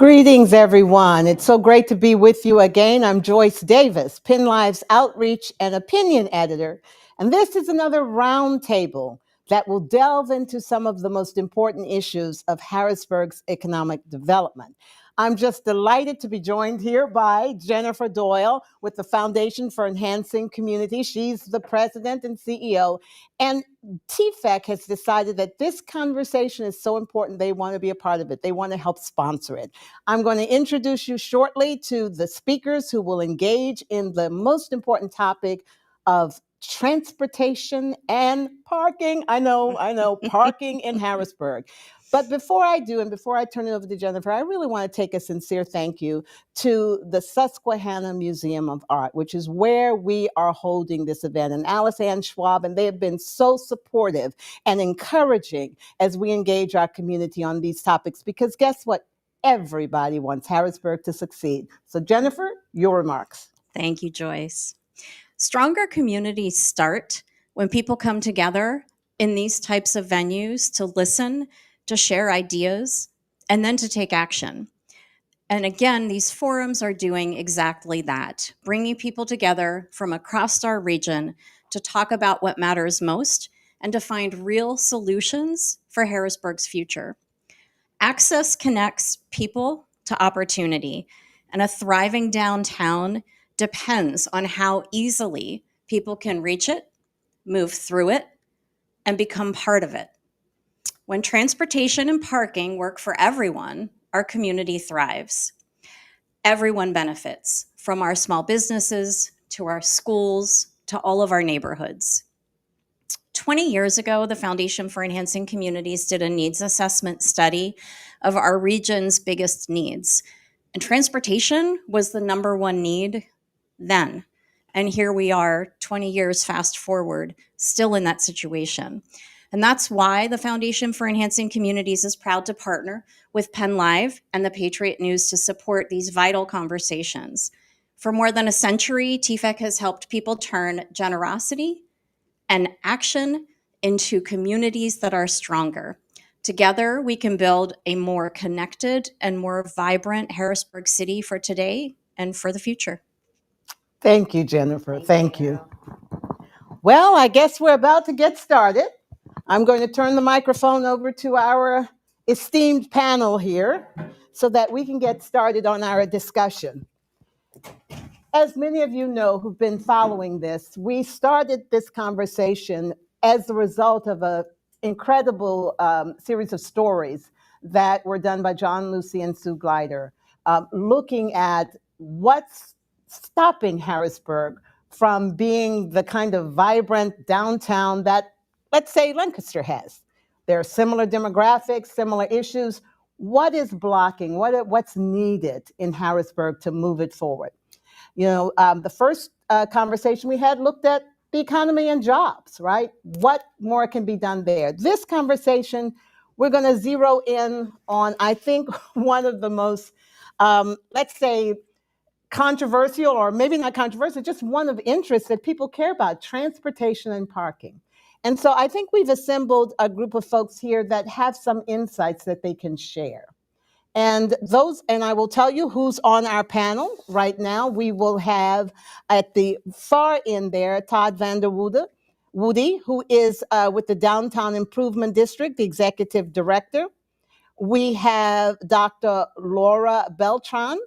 Greetings, everyone. It's so great to be with you again. I'm Joyce Davis, PennLive's Outreach and Opinion Editor, and this is another roundtable that will delve into some of the most important issues of Harrisburg's economic development. I'm just delighted to be joined here by Jennifer Doyle with the Foundation for Enhancing Community. She's the president and CEO, and TFEC has decided that this conversation is so important, they want to be a part of it. They want to help sponsor it. I'm going to introduce you shortly to the speakers who will engage in the most important topic of transportation and parking. I know, parking in Harrisburg. But before I do, and before I turn it over to Jennifer, I really want to take a sincere thank you to the Susquehanna Museum of Art, which is where we are holding this event, and Alice Ann Schwab, and they have been so supportive and encouraging as we engage our community on these topics, because guess what? Everybody wants Harrisburg to succeed. So Jennifer, your remarks. Thank you, Joyce. Stronger communities start when people come together in these types of venues to listen, to share ideas, and then to take action. And again, these forums are doing exactly that, bringing people together from across our region to talk about what matters most and to find real solutions for Harrisburg's future. Access connects people to opportunity, and a thriving downtown depends on how easily people can reach it, move through it, and become part of it. When transportation and parking work for everyone, our community thrives. Everyone benefits, from our small businesses to our schools to all of our neighborhoods. 20 years ago, the Foundation for Enhancing Communities did a needs assessment study of our region's biggest needs. And transportation was the number one need then. And here we are, 20 years fast forward, still in that situation. And that's why the Foundation for Enhancing Communities is proud to partner with PennLive and the Patriot News to support these vital conversations. For more than a century, TFEC has helped people turn generosity and action into communities that are stronger. Together, we can build a more connected and more vibrant Harrisburg City for today and for the future. Thank you, Jennifer. Thank you. Well, I guess we're about to get started. I'm going to turn the microphone over to our esteemed panel here so that we can get started on our discussion. As many of you know who've been following this, we started this conversation as a result of an incredible series of stories that were done by John Lucy and Sue Glider, looking at what's stopping Harrisburg from being the kind of vibrant downtown that, let's say, Lancaster has. There are similar demographics, similar issues. What is blocking? What's needed in Harrisburg to move it forward? You know, the first conversation we had looked at the economy and jobs, right? What more can be done there? This conversation, we're going to zero in on, I think, one of the most, let's say, controversial, or maybe not controversial, just one of interest that people care about: transportation and parking. And so I think we've assembled a group of folks here that have some insights that they can share. And I will tell you who's on our panel right now. We will have at the far end there, Todd Vanderwoude, who is with the Downtown Improvement District, the executive director. We have Dr. Laura Beltrán,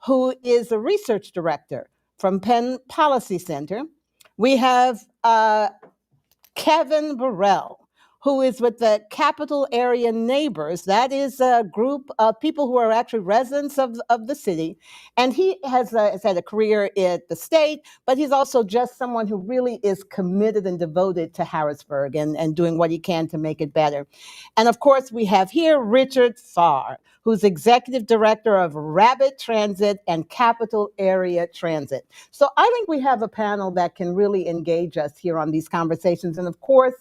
who is a research director from Penn Policy Center. We have Kevin Burrell, who is with the Capital Area Neighbors. That is a group of people who are actually residents of the city. And he has had a career at the state, but he's also just someone who really is committed and devoted to Harrisburg and doing what he can to make it better. And of course, we have here Richard Farr, who's executive director of Rabbittransit and Capital Area Transit. So I think we have a panel that can really engage us here on these conversations. And of course,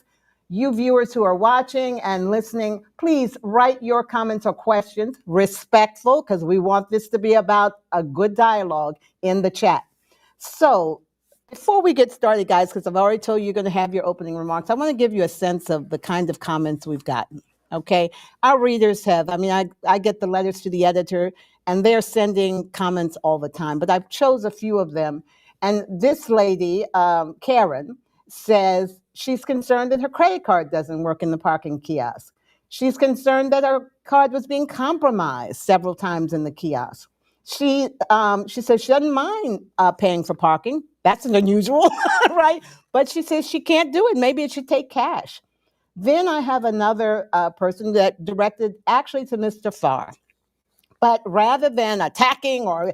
you viewers who are watching and listening, please write your comments or questions, respectful, because we want this to be about a good dialogue in the chat. So before we get started, guys, because I've already told you you're going to have your opening remarks, I want to give you a sense of the kind of comments we've gotten. Okay, our readers have, I get the letters to the editor, and they're sending comments all the time. But I've chose a few of them. And this lady, Karen, says she's concerned that her credit card doesn't work in the parking kiosk. She's concerned that her card was being compromised several times in the kiosk. She says she doesn't mind paying for parking. That's unusual, right? But she says she can't do it. Maybe it should take cash. Then I have another person that directed actually to Mr. Farr. But rather than attacking or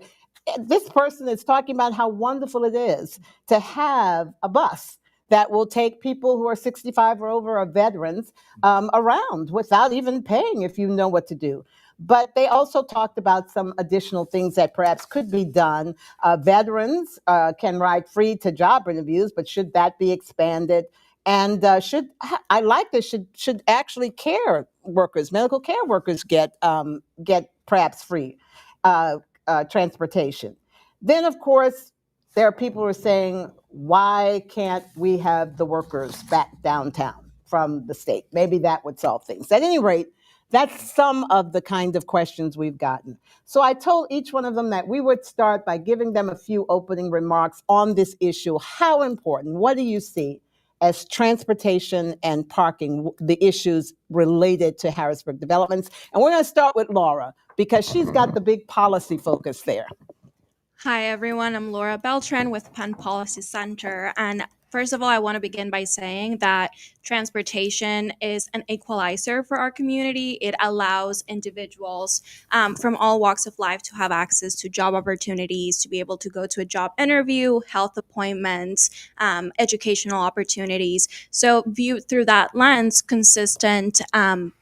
this person is talking about how wonderful it is to have a bus that will take people who are 65 or over or veterans around without even paying if you know what to do. But they also talked about some additional things that perhaps could be done. Veterans can ride free to job interviews, but should that be expanded? And I like this? Should actually care workers, medical care workers, get perhaps free transportation? Then, of course, there are people who are saying, why can't we have the workers back downtown from the state? Maybe that would solve things. At any rate, that's some of the kind of questions we've gotten. So I told each one of them that we would start by giving them a few opening remarks on this issue. How important? What do you see as transportation and parking, the issues related to Harrisburg developments? And we're going to start with Laura, because she's got the big policy focus there. Hi, everyone. I'm Laura Beltrán with Penn Policy Center. And first of all, I want to begin by saying that transportation is an equalizer for our community. It allows individuals from all walks of life to have access to job opportunities, to be able to go to a job interview, health appointments, educational opportunities. So viewed through that lens, consistent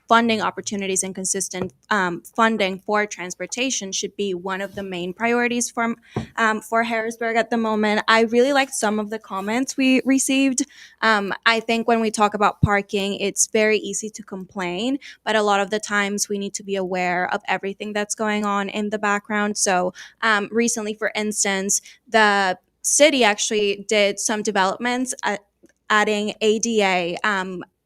funding opportunities and consistent funding for transportation should be one of the main priorities for Harrisburg at the moment. I really liked some of the comments we received. I think when we talk about parking, it's very easy to complain, but a lot of the times we need to be aware of everything that's going on in the background. So recently, for instance, the city actually did some developments adding ADA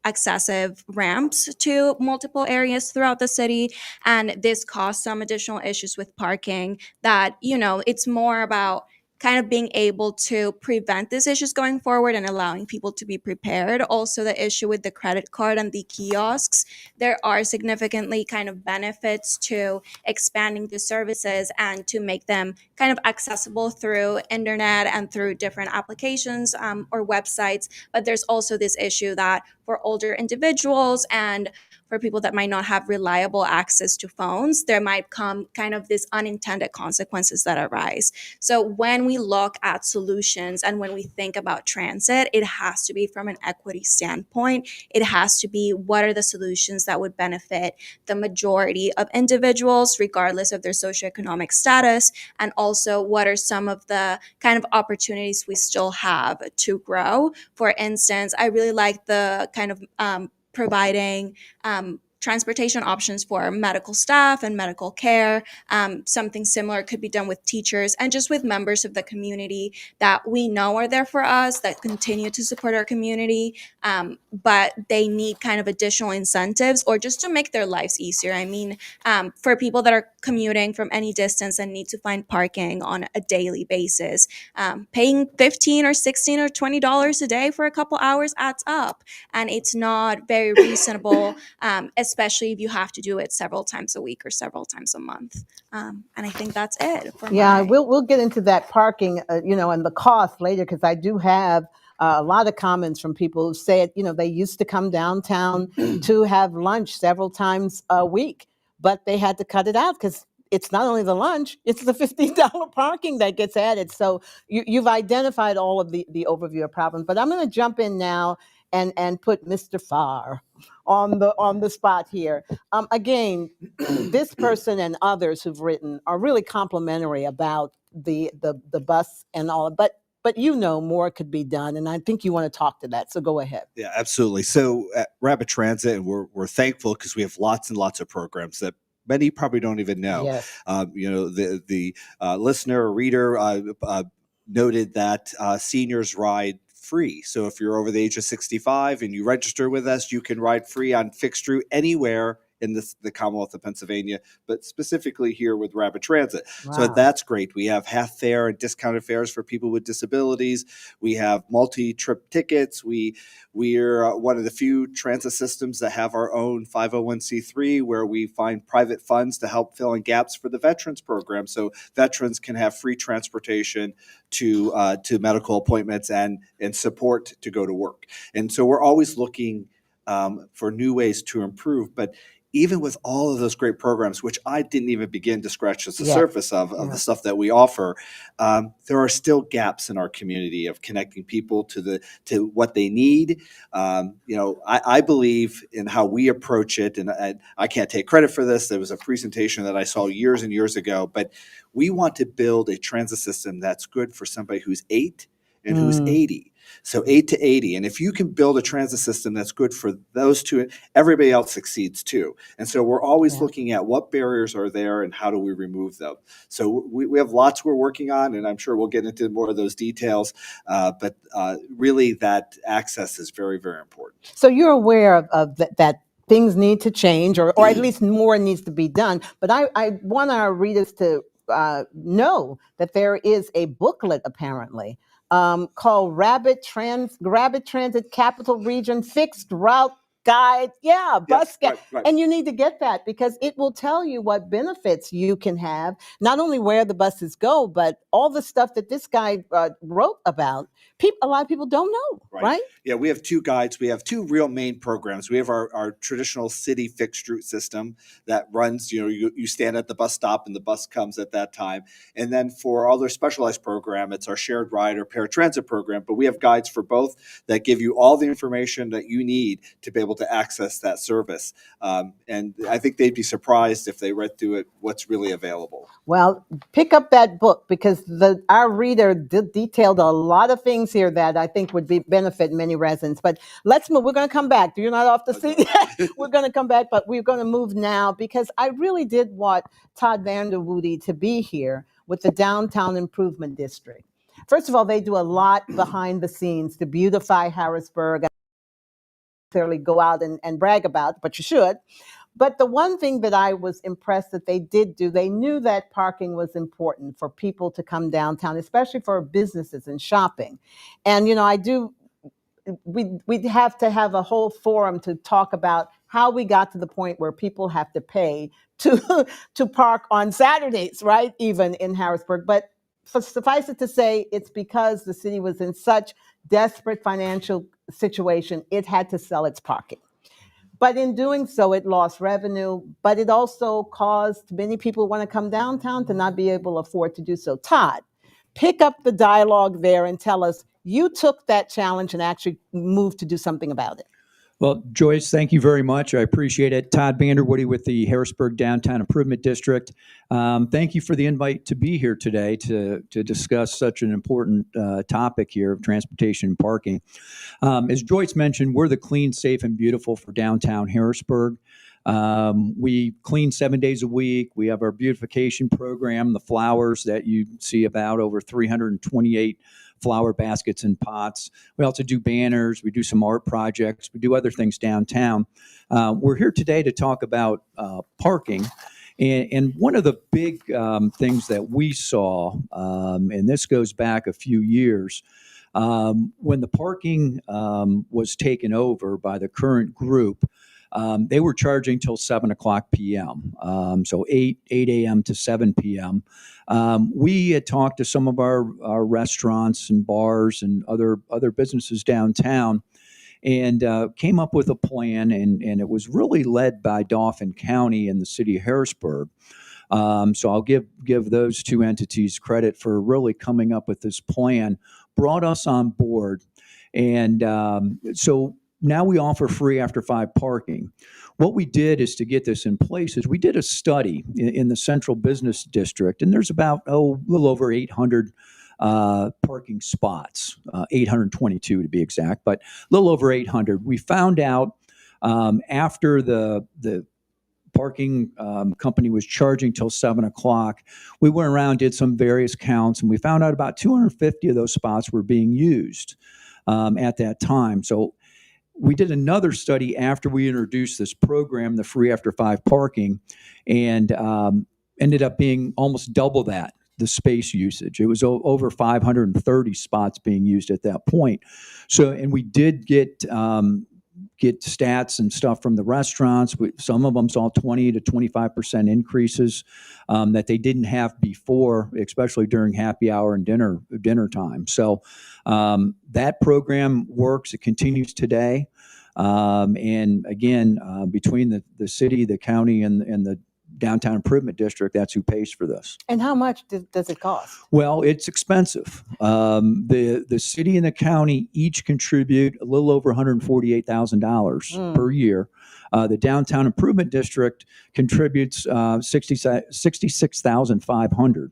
accessive ramps to multiple areas throughout the city. And this caused some additional issues with parking that, it's more about kind of being able to prevent these issues going forward and allowing people to be prepared. Also, the issue with the credit card and the kiosks, there are significantly kind of benefits to expanding the services and to make them kind of accessible through internet and through different applications or websites. But there's also this issue that for older individuals and for people that might not have reliable access to phones, there might come kind of these unintended consequences that arise. So when we look at solutions and when we think about transit, it has to be from an equity standpoint. It has to be, what are the solutions that would benefit the majority of individuals, regardless of their socioeconomic status, and also what are some of the kind of opportunities we still have to grow. For instance, I really like the kind of providing transportation options for medical staff and medical care. Something similar could be done with teachers and just with members of the community that we know are there for us, that continue to support our community, but they need kind of additional incentives or just to make their lives easier. I mean, for people that are commuting from any distance and need to find parking on a daily basis, paying $15 or $16 or $20 a day for a couple hours adds up, and it's not very reasonable, especially if you have to do it several times a week or several times a month. And I think that's it. We'll get into that parking, and the cost later, because I do have a lot of comments from people who said, they used to come downtown to have lunch several times a week, but they had to cut it out because it's not only the lunch, it's the $15 parking that gets added. So you've identified all of the overview of problems, but I'm going to jump in now and put Mr. Farr on the spot here. Again, this person and others who've written are really complimentary about the bus and all, but more could be done, and I think you want to talk to that. So go ahead. Yeah, absolutely. So at Rabbittransit, we're thankful because we have lots and lots of programs that many probably don't even know. Yes. The listener or reader noted that seniors ride free. So if you're over the age of 65 and you register with us, you can ride free on fixed route anywhere in the Commonwealth of Pennsylvania, but specifically here with Rabbittransit. Wow. So that's great. We have half fare and discounted fares for people with disabilities. We have multi-trip tickets. We're one of the few transit systems that have our own 501c3, where we find private funds to help fill in gaps for the veterans program, so veterans can have free transportation to medical appointments and support to go to work. And so we're always looking for new ways to improve. But even with all of those great programs, which I didn't even begin to scratch the surface of the stuff that we offer, there are still gaps in our community of connecting people to what they need. I believe in how we approach it, and I can't take credit for this. There was a presentation that I saw years and years ago, but we want to build a transit system that's good for somebody who's 8 and who's 80. So 8 to 80. And if you can build a transit system that's good for those two, everybody else succeeds too. And so we're always looking at what barriers are there and how do we remove them. So we have lots we're working on, and I'm sure we'll get into more of those details. But really that access is very, very important. So you're aware of that things need to change, or at least more needs to be done. But I want our readers to know that there is a booklet, apparently, called Rabbittransit Capital Region Fixed Route Guide. Bus guide. Right. And you need to get that, because it will tell you what benefits you can have, not only where the buses go, but all the stuff that this guy wrote about. A lot of people don't know, right? Yeah, we have 2 guides. We have 2 real main programs. We have our traditional city fixed route system that runs, you stand at the bus stop and the bus comes at that time. And then for all their specialized program, it's our shared ride or paratransit program. But we have guides for both that give you all the information that you need to be able to access that service. And I think they'd be surprised if they read through it, what's really available. Well, pick up that book, because our reader detailed a lot of things here that I think would benefit many residents. But let's move. We're going to come back. You're not off the seat yet. We're going to come back, but we're going to move now, because I really did want Todd Vanderwoude to be here with the Downtown Improvement District. First of all, they do a lot behind the scenes to beautify Harrisburg. Clearly go out and brag about, but you should. But the one thing that I was impressed that they did do, they knew that parking was important for people to come downtown, especially for businesses and shopping. And, we'd have to have a whole forum to talk about how we got to the point where people have to pay to park on Saturdays, right? Even in Harrisburg. But suffice it to say, it's because the city was in such desperate financial situation, it had to sell its parking. But in doing so, it lost revenue, but it also caused many people who want to come downtown to not be able to afford to do so. Todd, pick up the dialogue there and tell us, you took that challenge and actually moved to do something about it. Well, Joyce, thank you very much. I appreciate it. Todd Vanderwoude with the Harrisburg Downtown Improvement District. Thank you for the invite to be here today to discuss such an important topic here of transportation and parking. As Joyce mentioned, we're the Clean, Safe, and Beautiful for downtown Harrisburg. We clean 7 days a week. We have our beautification program, the flowers that you see about over 328 flower baskets and pots. We also do banners. We do some art projects. We do other things downtown. We're here today to talk about parking. And one of the big things that we saw, and this goes back a few years, when the parking was taken over by the current group, they were charging till 7 o'clock p.m., so 8 a.m. to 7 p.m. We had talked to some of our restaurants and bars and other businesses downtown, and came up with a plan, and it was really led by Dauphin County and the city of Harrisburg. So I'll give those 2 entities credit for really coming up with this plan, brought us on board, and so now we offer free after 5 parking. What we did is to get this in place is we did a study in the Central Business District, and there's about a little over 800 parking spots, 822 to be exact, but a little over 800. We found out after the parking company was charging till 7 o'clock, we went around, did some various counts, and we found out about 250 of those spots were being used at that time. So we did another study after we introduced this program, the free after 5 parking, and ended up being almost double that, the space usage. It was over 530 spots being used at that point. So, and we did get stats and stuff from the restaurants. Some of them saw 20 to 25% increases that they didn't have before, especially during happy hour and dinner time. So that program works. It continues today. And again, between the city, the county, and the Downtown Improvement District, that's who pays for this. And how much does it cost? Well, it's expensive. The city and the county each contribute a little over $148,000 per year. The Downtown Improvement District contributes $66,500,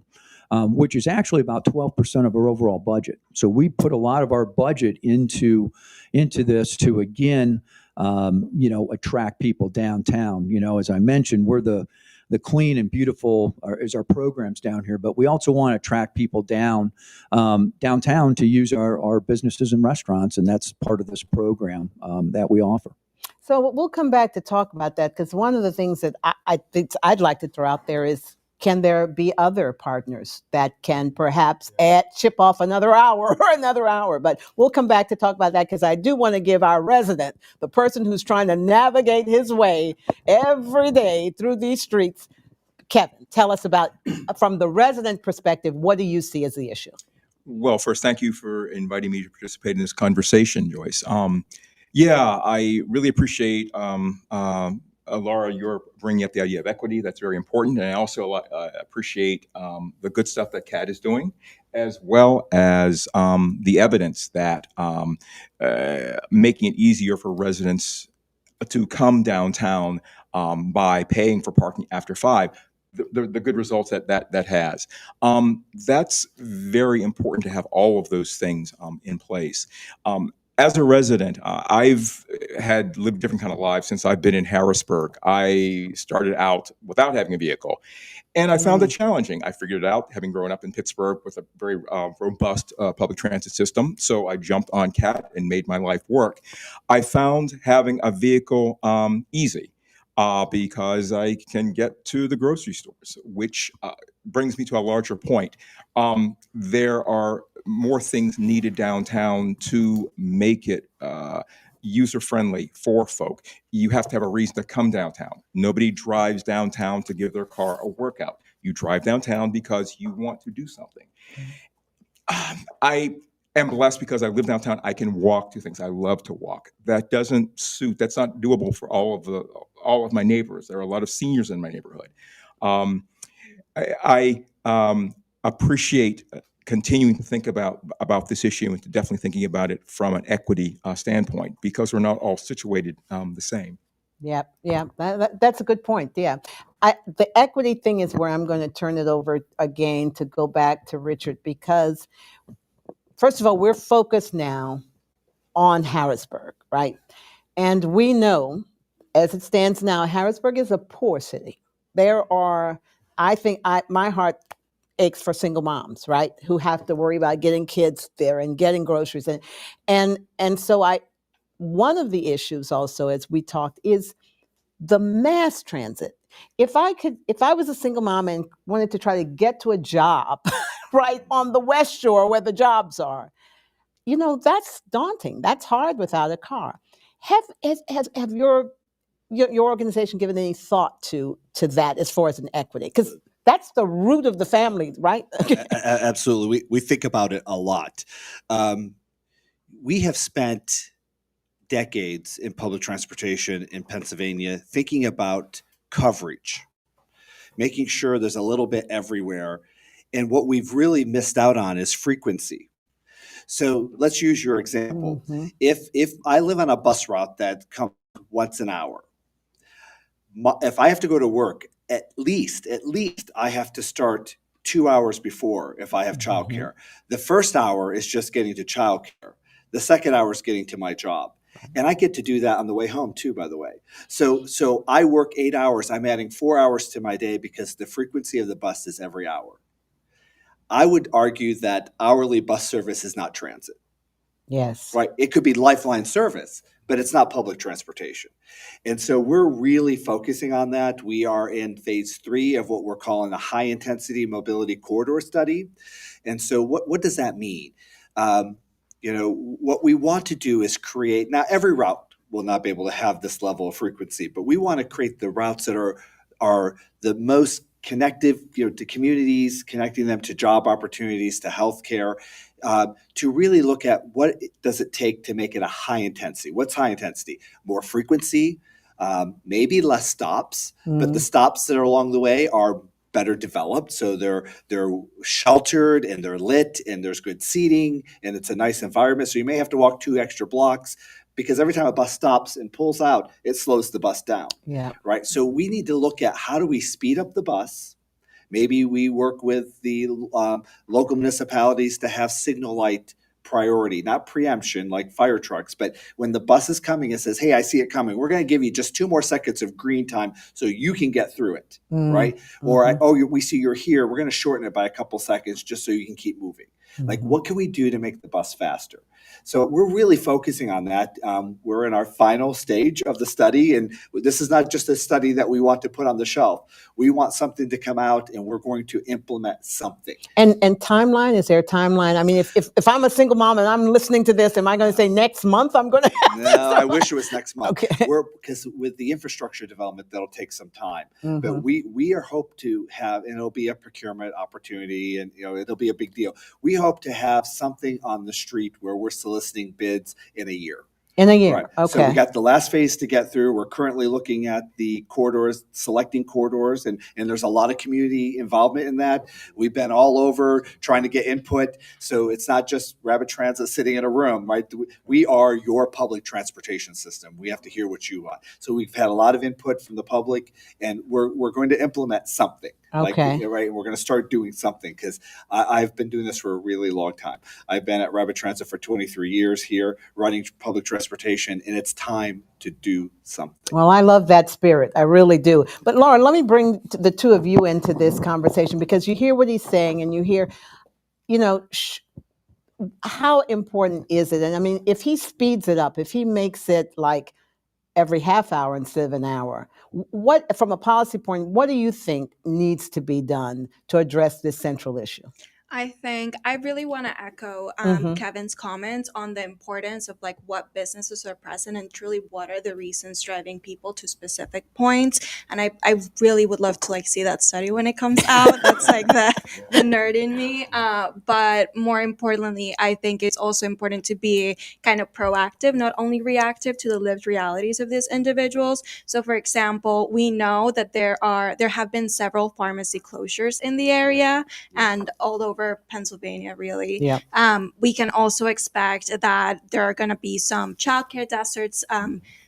which is actually about 12% of our overall budget. So we put a lot of our budget into this to, again, attract people downtown. As I mentioned, we're the clean and beautiful is our programs down here, but we also want to attract people downtown to use our businesses and restaurants, and that's part of this program that we offer. So we'll come back to talk about that, because one of the things that I think I'd like to throw out there is, can there be other partners that can perhaps chip off another hour or another hour? But we'll come back to talk about that, because I do want to give our resident, the person who's trying to navigate his way every day through these streets, Kevin, tell us about, from the resident perspective, what do you see as the issue? Well, first, thank you for inviting me to participate in this conversation, Joyce. I really appreciate Laura, you're bringing up the idea of equity. That's very important. And I also appreciate the good stuff that CAD is doing, as well as the evidence that making it easier for residents to come downtown by paying for parking after 5, the good results that has. That's very important to have all of those things in place. As a resident, I've lived different kind of lives since I've been in Harrisburg. I started out without having a vehicle, and I found it challenging. I figured it out, having grown up in Pittsburgh with a very robust public transit system. So I jumped on CAT and made my life work. I found having a vehicle easy because I can get to the grocery stores, which brings me to a larger point. There are more things needed downtown to make it user-friendly for folk. You have to have a reason to come downtown. Nobody drives downtown to give their car a workout. You drive downtown because you want to do something. I am blessed because I live downtown. I can walk to things. I love to walk. That's not doable for all of my neighbors. There are a lot of seniors in my neighborhood. I appreciate continuing to think about this issue, and to definitely thinking about it from an equity standpoint, because we're not all situated the same. Yeah, that's a good point. Yeah, the equity thing is where I'm going to turn it over again to go back to Richard, because first of all, we're focused now on Harrisburg, right? And we know, as it stands now, Harrisburg is a poor city. There are, I think, my heart aches for single moms, right, who have to worry about getting kids there and getting groceries, and so one of the issues also, as we talked, is the mass transit. If I was a single mom and wanted to try to get to a job right on the West Shore where the jobs are, that's daunting. That's hard without a car. Have your organization given any thought to that as far as an equity? Because that's the root of the family, right? Absolutely. We think about it a lot. We have spent decades in public transportation in Pennsylvania thinking about coverage, making sure there's a little bit everywhere. And what we've really missed out on is frequency. So let's use your example. Mm-hmm. If I live on a bus route that comes once an hour, if I have to go to work, at least I have to start 2 hours before if I have childcare. Mm-hmm. The first hour is just getting to childcare. The second hour is getting to my job. And I get to do that on the way home too, by the way. So I work 8 hours. I'm adding 4 hours to my day because the frequency of the bus is every hour. I would argue that hourly bus service is not transit. Yes. right? It could be Lifeline service, but it's not public transportation. And so we're really focusing on that. We are in phase 3 of what we're calling a high intensity mobility corridor study. And so what does that mean? What we want to do is create, now every route will not be able to have this level of frequency, but we want to create the routes that are the most connective, to communities, connecting them to job opportunities, to healthcare, to really look at what does it take to make it a high intensity. What's high intensity? More frequency, maybe less stops, but the stops that are along the way are better developed, so they're sheltered and they're lit and there's good seating and it's a nice environment. So you may have to walk 2 extra blocks, because every time a bus stops and pulls out, it slows the bus down. Yeah. Right. So we need to look at how do we speed up the bus. Maybe we work with the local municipalities to have signal light priority, not preemption like fire trucks, but when the bus is coming, it says, hey, I see it coming. We're going to give you just 2 more seconds of green time so you can get through it, right? Or, we see you're here. We're going to shorten it by a couple seconds just so you can keep moving. Like, what can we do to make the bus faster? So we're really focusing on that. We're in our final stage of the study, and this is not just a study that we want to put on the shelf. We want something to come out, and we're going to implement something. And timeline, is there a timeline? I mean, if I'm a single mom and I'm listening to this, am I going to say next month I'm going to have this? No, I wish it was next month. Okay. Because with the infrastructure development, that'll take some time. But we are hope to have, and it'll be a procurement opportunity, and it'll be a big deal. We hope to have something on the street where we're soliciting bids in a year. In a year, right. Okay. So we got the last phase to get through. We're currently looking at the corridors, selecting corridors, and there's a lot of community involvement in that. We've been all over trying to get input. So it's not just Rabbittransit sitting in a room, right? We are your public transportation system. We have to hear what you want. So we've had a lot of input from the public, and we're going to implement something. Okay. Right. We're going to start doing something, because I've been doing this for a really long time. I've been at Rabbittransit for 23 years here, running public transportation, and it's time to do something. Well, I love that spirit. I really do. But Laura, let me bring the two of you into this conversation, because you hear what he's saying and you hear, how important is it? And I mean, if he speeds it up, if he makes it like every half hour instead of an hour, what, from a policy point, what do you think needs to be done to address this central issue? I think I really want to echo Kevin's comments on the importance of like what businesses are present and truly what are the reasons driving people to specific points. And I really would love to like see that study when it comes out. That's like the nerd in me. But more importantly, I think it's also important to be kind of proactive, not only reactive to the lived realities of these individuals. So for example, we know that there have been several pharmacy closures in the area and all over Pennsylvania, really. Yeah. We can also expect that there are going to be some childcare deserts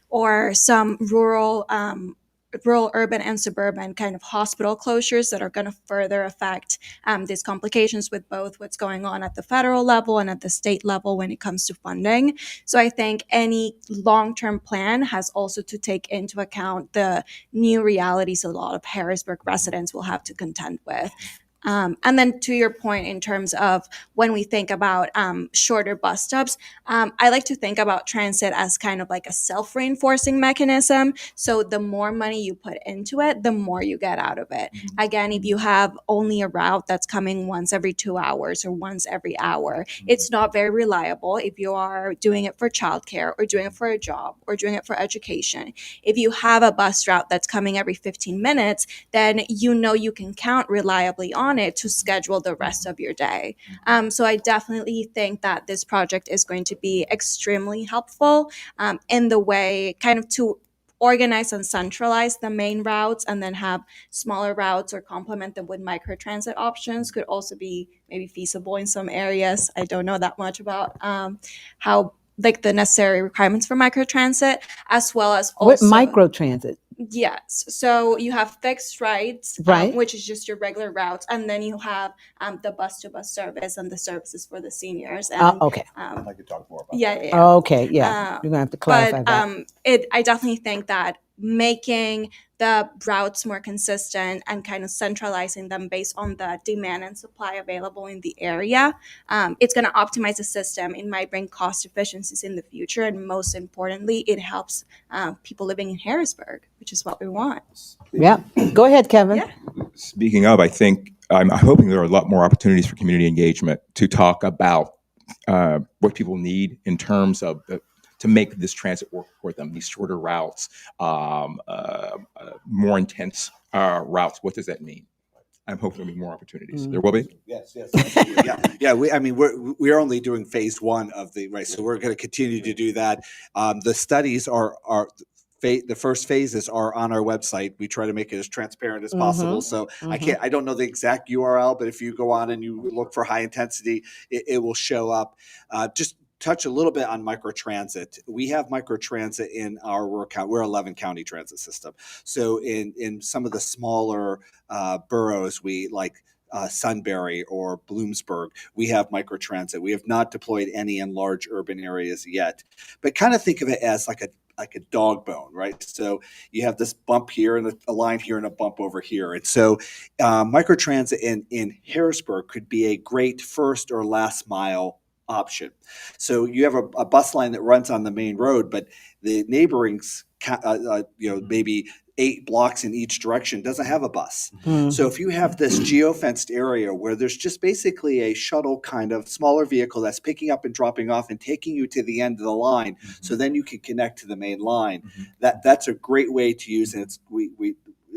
or some rural, urban, and suburban kind of hospital closures that are going to further affect these complications with both what's going on at the federal level and at the state level when it comes to funding. So I think any long-term plan has also to take into account the new realities a lot of Harrisburg residents will have to contend with. And then to your point in terms of when we think about shorter bus stops, I like to think about transit as kind of like a self-reinforcing mechanism. So the more money you put into it, the more you get out of it. Again, if you have only a route that's coming once every 2 hours or once every hour, it's not very reliable if you are doing it for childcare or doing it for a job or doing it for education. If you have a bus route that's coming every 15 minutes, then you can count reliably on it to schedule the rest of your day. So I definitely think that this project is going to be extremely helpful in the way kind of to organize and centralize the main routes and then have smaller routes or complement them with microtransit options could also be maybe feasible in some areas. I don't know that much about how like the necessary requirements for microtransit, as well as also What microtransit? Yes. So you have fixed rides, Right. which is just your regular routes. And then you have the bus-to-bus service and the services for the seniors. And, Okay. I'd like to talk more about yeah. that. Yeah. Okay. Yeah. You're going to have to clarify that. I definitely think that making the routes more consistent and kind of centralizing them based on the demand and supply available in the area. It's going to optimize the system. It might bring cost efficiencies in the future. And most importantly, it helps people living in Harrisburg, which is what we want. Yeah. Go ahead, Kevin. Yeah. Speaking of, I think I'm hoping there are a lot more opportunities for community engagement to talk about what people need in terms of to make this transit work for them, these shorter routes, more intense routes. What does that mean? I'm hoping there'll be more opportunities. There will be. Yes. Yeah. We're only doing phase one of the right, so we're going to continue to do that. The studies are the first phases are on our website. We try to make it as transparent as possible. So I don't know the exact URL, but if you go on and you look for high intensity, it will show up. Just touch a little bit on microtransit. We have microtransit in our work count. We're 11 county transit system. So in some of the smaller boroughs, we like Sunbury or Bloomsburg, we have microtransit. We have not deployed any in large urban areas yet, but kind of think of it as like a dog bone, right? So you have this bump here and a line here and a bump over here. And so microtransit in Harrisburg could be a great first or last mile option. So you have a bus line that runs on the main road, but the neighboring, maybe 8 blocks in each direction doesn't have a bus. So if you have this geofenced area where there's just basically a shuttle kind of smaller vehicle that's picking up and dropping off and taking you to the end of the line, so then you can connect to the main line. That's a great way to use it.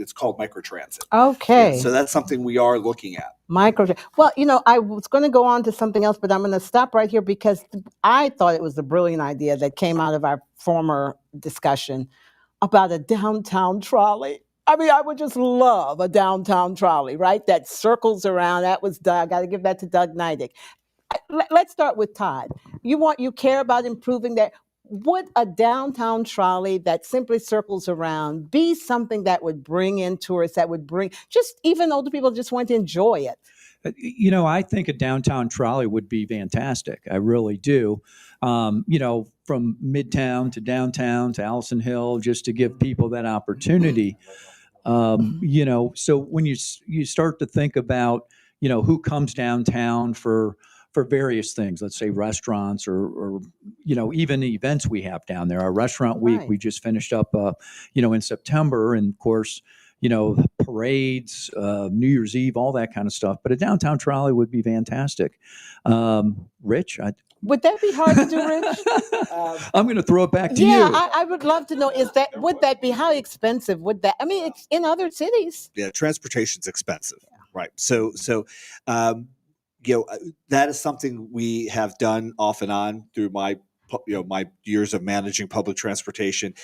It's called microtransit. Okay. So that's something we are looking at. Well, I was going to go on to something else, but I'm going to stop right here because I thought it was a brilliant idea that came out of our former discussion about a downtown trolley. I mean, I would just love a downtown trolley, right? That circles around. That was Doug. I got to give that to Doug Neidig. Let's start with Todd. You care about improving that. Would a downtown trolley that simply circles around be something that would bring in tourists, that would bring just even older people just want to enjoy it? I think a downtown trolley would be fantastic. I really do. From Midtown to downtown to Allison Hill, just to give people that opportunity. So when you start to think about, who comes downtown for various things, let's say restaurants or even events we have down there. Our restaurant week, Right. we just finished up, in September, and of course, parades, New Year's Eve, all that kind of stuff. But a downtown trolley would be fantastic. Rich? Would that be hard to do, Rich? I'm going to throw it back to you. Yeah, I would love to know, would that be, how expensive would that, I mean, it's in other cities. Yeah, transportation's expensive, right? So that is something we have done off and on through my years of managing public transportation.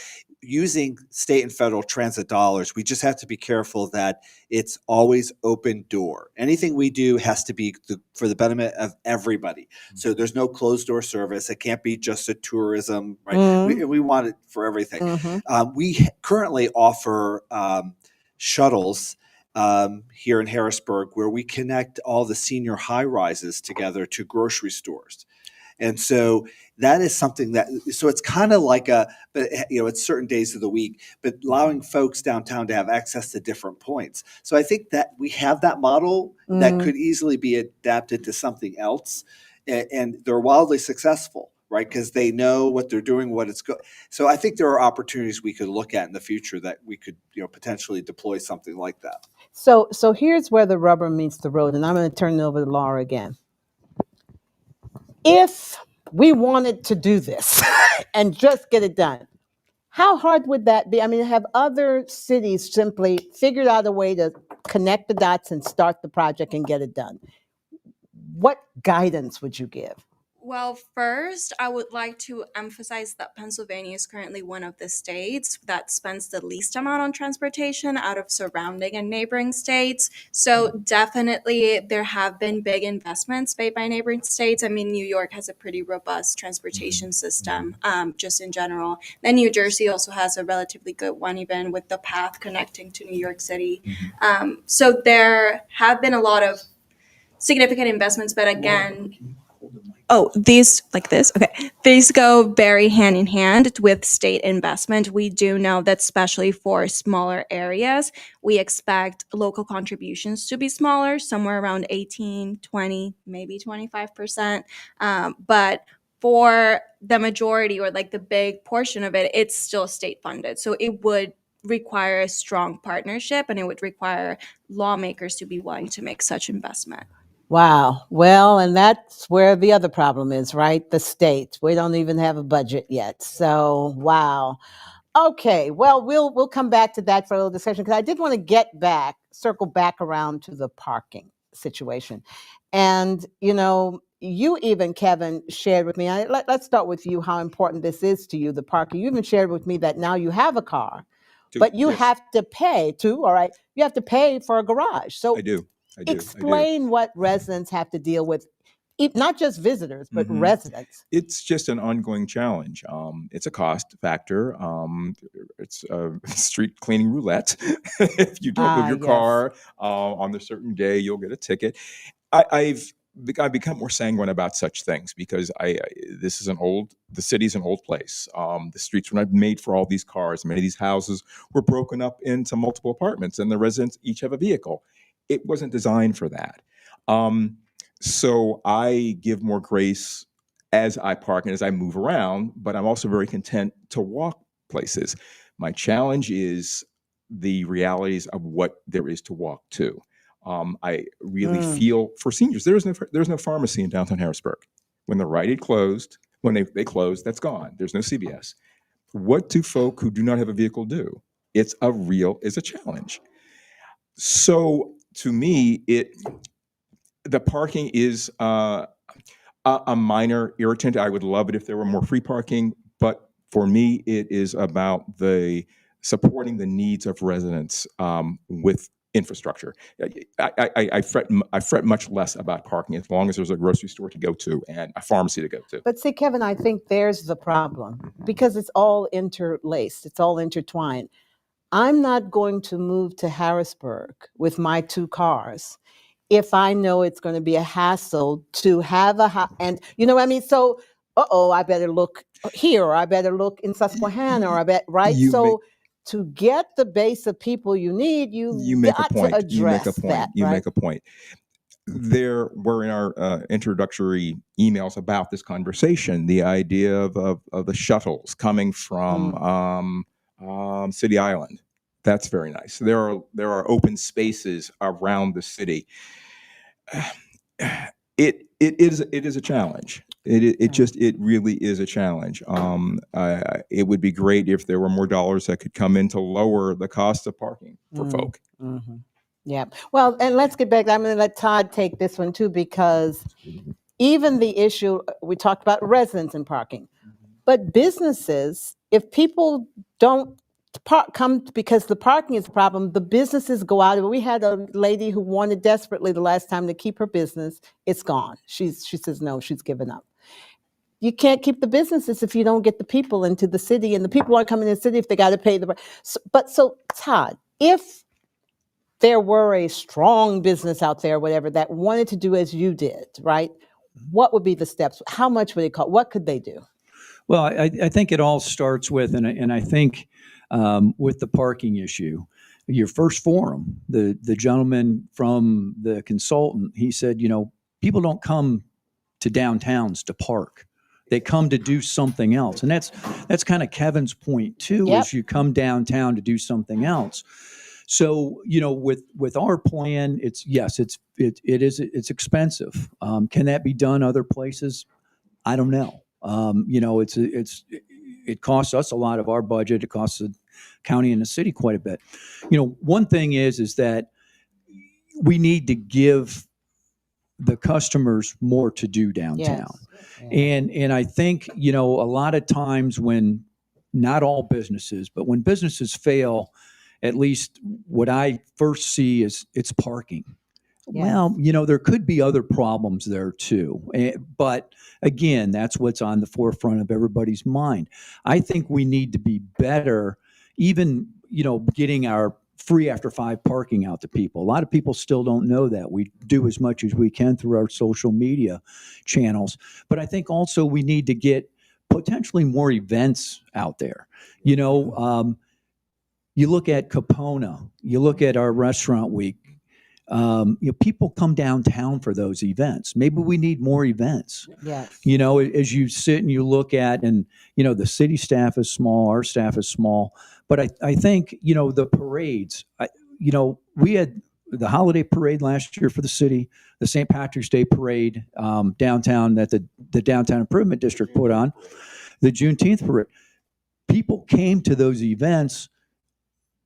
Using state and federal transit dollars, we just have to be careful that it's always open door. Anything we do has to be for the benefit of everybody. So there's no closed door service. It can't be just a tourism, right? We want it for everything. We currently offer shuttles here in Harrisburg where we connect all the senior high rises together to grocery stores. And so that is something so it's kind of like it's certain days of the week, but allowing folks downtown to have access to different points. So I think that we have that model that could easily be adapted to something else. And they're wildly successful, right? Because they know what they're doing, So I think there are opportunities we could look at in the future that we could, potentially deploy something like that. So here's where the rubber meets the road, and I'm going to turn it over to Laura again. If we wanted to do this and just get it done, how hard would that be? I mean, have other cities simply figured out a way to connect the dots and start the project and get it done? What guidance would you give? Well, first, I would like to emphasize that Pennsylvania is currently one of the states that spends the least amount on transportation out of surrounding and neighboring states. So definitely there have been big investments made by neighboring states. I mean, New York has a pretty robust transportation system, just in general. Then New Jersey also has a relatively good one, even with the path connecting to New York City. So there have been a lot of significant investments, but again, Oh, these like this? Okay. These go very hand in hand with state investment. We do know that especially for smaller areas, we expect local contributions to be smaller, somewhere around 18, 20, maybe 25%. But for the majority or like the big portion of it, it's still state funded. So it would require a strong partnership and it would require lawmakers to be willing to make such investment. Wow. Well, and that's where the other problem is, right? The state. We don't even have a budget yet. So, wow. Okay. Well, we'll come back to that for a little discussion because I did want to circle back around to the parking situation. And, you even, Kevin, shared with me, let's start with you, how important this is to you, the parking. You even shared with me that now you have a car, but you Yes, have to pay too, all right? You have to pay for a garage. So I do. I do. explain what residents have to deal with, not just visitors, but Mhm. residents. It's just an ongoing challenge. It's a cost factor. It's street cleaning roulette. If you don't move your Yes. car on a certain day, you'll get a ticket. I've become more sanguine about such things because the city's an old place. The streets were not made for all these cars. Many of these houses were broken up into multiple apartments, and the residents each have a vehicle. It wasn't designed for that. So I give more grace as I park and as I move around, but I'm also very content to walk places. My challenge is the realities of what there is to walk to. I really feel for seniors. There's no pharmacy in downtown Harrisburg. When the Rite Aid closed, when they closed, that's gone. There's no CVS. What do folk who do not have a vehicle do? It's a challenge. So to me, the parking is a minor irritant. I would love it if there were more free parking, but for me, it is about supporting the needs of residents with infrastructure. I fret much less about parking as long as there's a grocery store to go to and a pharmacy to go to. But see, Kevin, I think there's the problem because it's all interlaced, it's all intertwined. I'm not going to move to Harrisburg with my two cars if I know it's going to be a hassle to have and you know what I mean? So, I better look here, or I better look in Susquehanna, or right? So to get the base of people you need, You you've make a got to point. address You make a point. that, You right? make a point. There were in our introductory emails about this conversation, the idea of the shuttles coming from City Island. That's very nice. There are open spaces around the city. It is a challenge. It really is a challenge. It would be great if there were more dollars that could come in to lower the cost of parking for folk. Mm-hmm. Yeah. Well, and let's get back. I'm going to let Todd take this one too, because even the issue we talked about residents and parking, but businesses, if people don't come because the parking is a problem, the businesses go out. We had a lady who wanted desperately the last time to keep her business. It's gone. She says no, she's given up. You can't keep the businesses if you don't get the people into the city, and the people aren't coming in the city if they got to pay the. So Todd, if there were a strong business out there, whatever, that wanted to do as you did, right? What would be the steps? How much would it cost? What could they do? Well, I think it all starts with, and I think with the parking issue, your first forum, the gentleman from the consultant, he said, people don't come to downtowns to park. They come to do something else. And that's kind of Kevin's point too, Yep. is you come downtown to do something else. So, with our plan, it's expensive. Can that be done other places? I don't know. It costs us a lot of our budget. It costs the county and the city quite a bit. One thing is that we need to give the customers more to do downtown. Yes. And I think, a lot of times when, not all businesses, but when businesses fail, at least what I first see is it's parking. Yes. Well, there could be other problems there too. But again, that's what's on the forefront of everybody's mind. I think we need to be better, even, getting our free after 5 parking out to people. A lot of people still don't know that. We do as much as we can through our social media channels. But I think also we need to get potentially more events out there. You know, you look at Capona, you look at our restaurant week, you know, people come downtown for those events. Maybe we need more events. Yes. You know, as you sit and you look at, and, you know, the city staff is small, our staff is small, but I think, you know, the parades, you know, we had the holiday parade last year for the city, the St. Patrick's Day parade downtown that the Downtown Improvement District put on, the Juneteenth parade. People came to those events.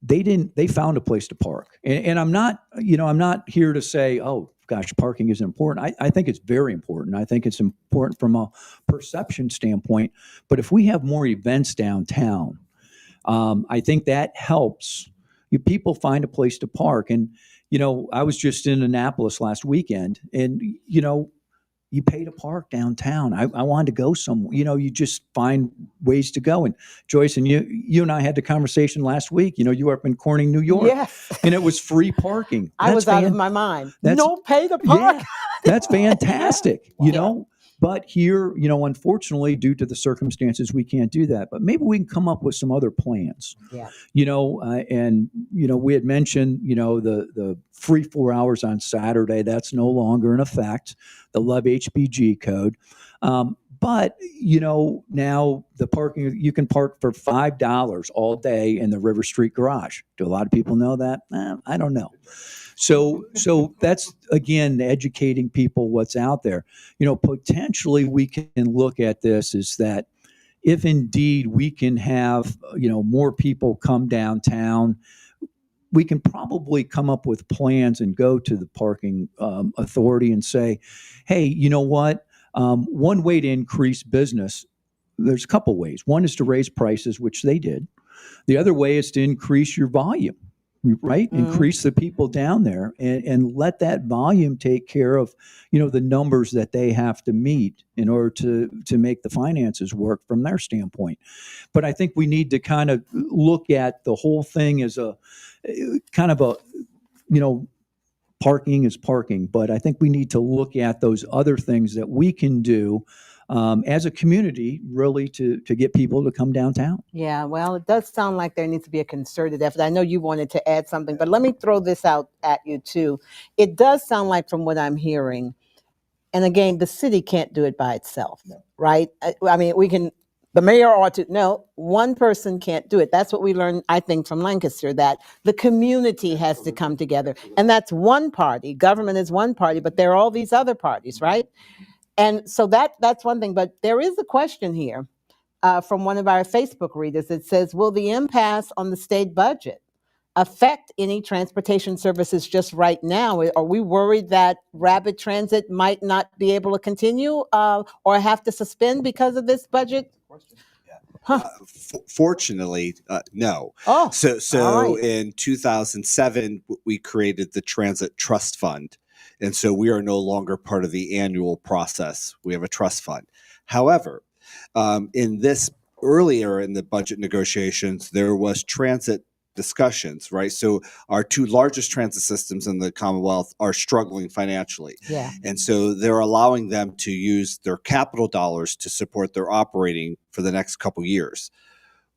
They found a place to park. And I'm not, you know, I'm not here to say, oh gosh, parking isn't important. I think it's very important. I think it's important from a perception standpoint. But if we have more events downtown, I think that helps people find a place to park. And, you know, I was just in Annapolis last weekend, and, you know, you pay to park downtown. I wanted to go somewhere. You know, you just find ways to go. And Joyce, and you and I had the conversation last week. You know, you were up in Corning, New York. Yes. And it was free parking. I was out of my mind. No pay to park. Yeah, that's fantastic. Yeah. You know, but here, you know, unfortunately, due to the circumstances, we can't do that. But maybe we can come up with some other plans. Yeah. You know, and, you know, we had mentioned, you know, the free 4 hours on Saturday. That's no longer in effect. The Love HBG code. But, you know, now the parking, you can park for $5 all day in the River Street garage. Do a lot of people know that? I don't know. So that's, again, educating people what's out there. You know, potentially we can look at this is that if indeed we can have, you know, more people come downtown, we can probably come up with plans and go to the parking authority and say, hey, you know what? One way to increase business, there's a couple ways. One is to raise prices, which they did. The other way is to increase your volume, right? Mm-hmm. Increase the people down there and let that volume take care of, you know, the numbers that they have to meet in order to make the finances work from their standpoint. But I think we need to kind of look at the whole thing as a kind of a, you know, parking is parking, but I think we need to look at those other things that we can do as a community, really, to get people to come downtown. Yeah, well, it does sound like there needs to be a concerted effort. I know you wanted to add something, but let me throw this out at you too. It does sound like, from what I'm hearing, and again, the city can't do it by itself, right? I mean, we can, the mayor ought to, no, one person can't do it. That's what we learned, I think, from Lancaster, that the community has to come together. And that's one party. Government is one party, but there are all these other parties, right? And so that's one thing. But there is a question here from one of our Facebook readers. It says, will the impasse on the state budget affect any transportation services just right now? Are we worried that Rabbittransit might not be able to continue or have to suspend because of this budget? Huh. Fortunately, no. Oh, So all right. in 2007, we created the Transit Trust Fund. And so we are no longer part of the annual process. We have a trust fund. However, in this earlier in the budget negotiations, there was transit discussions, right? So our two largest transit systems in the Commonwealth are struggling financially. Yeah. And so they're allowing them to use their capital dollars to support their operating for the next couple years.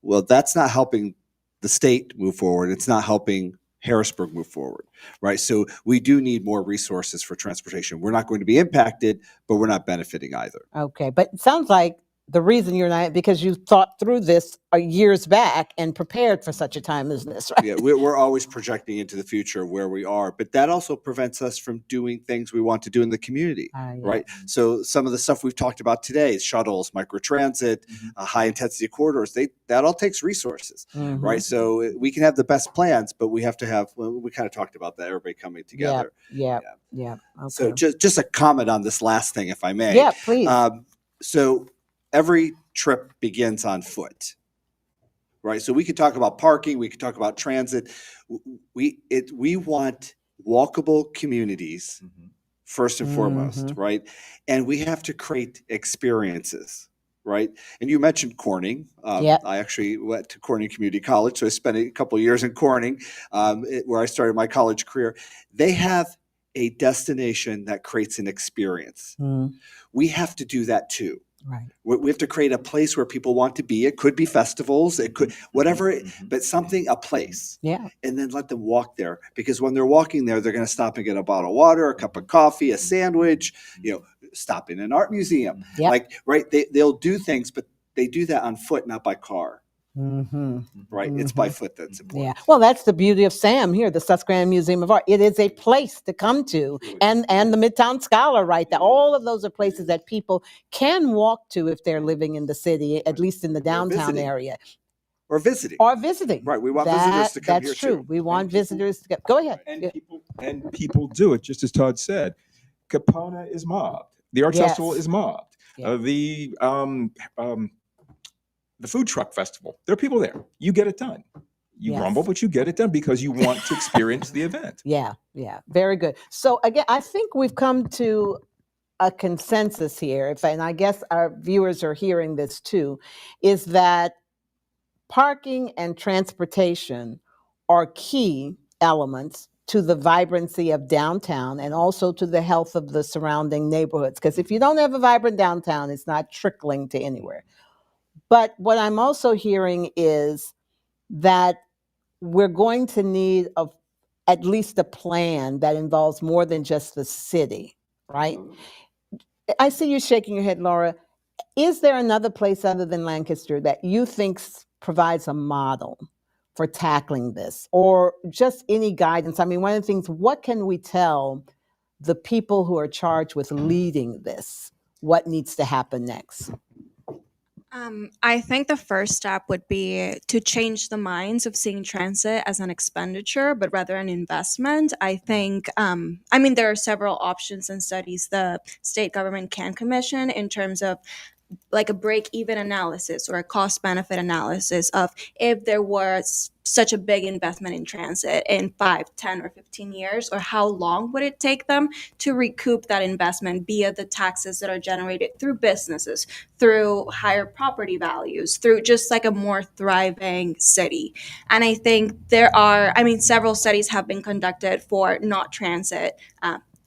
Well, that's not helping the state move forward. It's not helping Harrisburg move forward, right? So we do need more resources for transportation. We're not going to be impacted, but we're not benefiting either. Okay, but it sounds like the reason you're not, because you thought through this years back and prepared for such a time as this, right? Yeah, we're always projecting into the future where we are, but that also prevents us from doing things we want to do in the community, Yeah. right? So some of the stuff we've talked about today, shuttles, microtransit, high intensity corridors, that all takes resources, Mhm. right? So we can have the best plans, but we have to have, well, we kind of talked about that, everybody coming together. Yeah. Okay. So just a comment on this last thing, if I may. Yeah, please. So every trip begins on foot, right? So we could talk about parking, we could talk about transit. We want walkable communities first and foremost, right? And we have to create experiences, right? And you mentioned Corning. Yep. I actually went to Corning Community College, so I spent a couple of years in Corning, where I started my college career. They have a destination that creates an experience. We have to do that too. Right. We have to create a place where people want to be. It could be festivals, it could whatever, but something, a place. Yeah. And then let them walk there, because when they're walking there, they're going to stop and get a bottle of water, a cup of coffee, a sandwich, stop in an art museum. Yep. Like, right, they'll do things, but they do that on foot, not by car. Right? It's by foot that's important. Yeah. Well, that's the beauty of SAM here, the Susquehanna Museum of Art. It is a place to come to, and the Midtown Scholar, right? All of those are places that people can walk to if they're living in the city, at least in the downtown area. Or visiting. Right. We want visitors to come here That's true. too. We want visitors to go ahead. And people do it, just as Todd said. Capona is mobbed. The Arts Festival is mobbed. Yeah. The food truck festival, there are people there. You get it done. You grumble, but you get it done because you want to experience the event. Yeah. Very good. So again, I think we've come to a consensus here, and I guess our viewers are hearing this too, is that parking and transportation are key elements to the vibrancy of downtown and also to the health of the surrounding neighborhoods. Because if you don't have a vibrant downtown, it's not trickling to anywhere. But what I'm also hearing is that we're going to need at least a plan that involves more than just the city, right? I see you shaking your head, Laura. Is there another place other than Lancaster that you think provides a model for tackling this, or just any guidance? I mean, one of the things, what can we tell the people who are charged with leading this? What needs to happen next? I think the first step would be to change the minds of seeing transit as an expenditure, but rather an investment. I think, there are several options and studies the state government can commission in terms of like a break-even analysis or a cost-benefit analysis of if there was such a big investment in transit in 5, 10, or 15 years, or how long would it take them to recoup that investment via the taxes that are generated through businesses, through higher property values, through just like a more thriving city. And I think several studies have been conducted for not transit,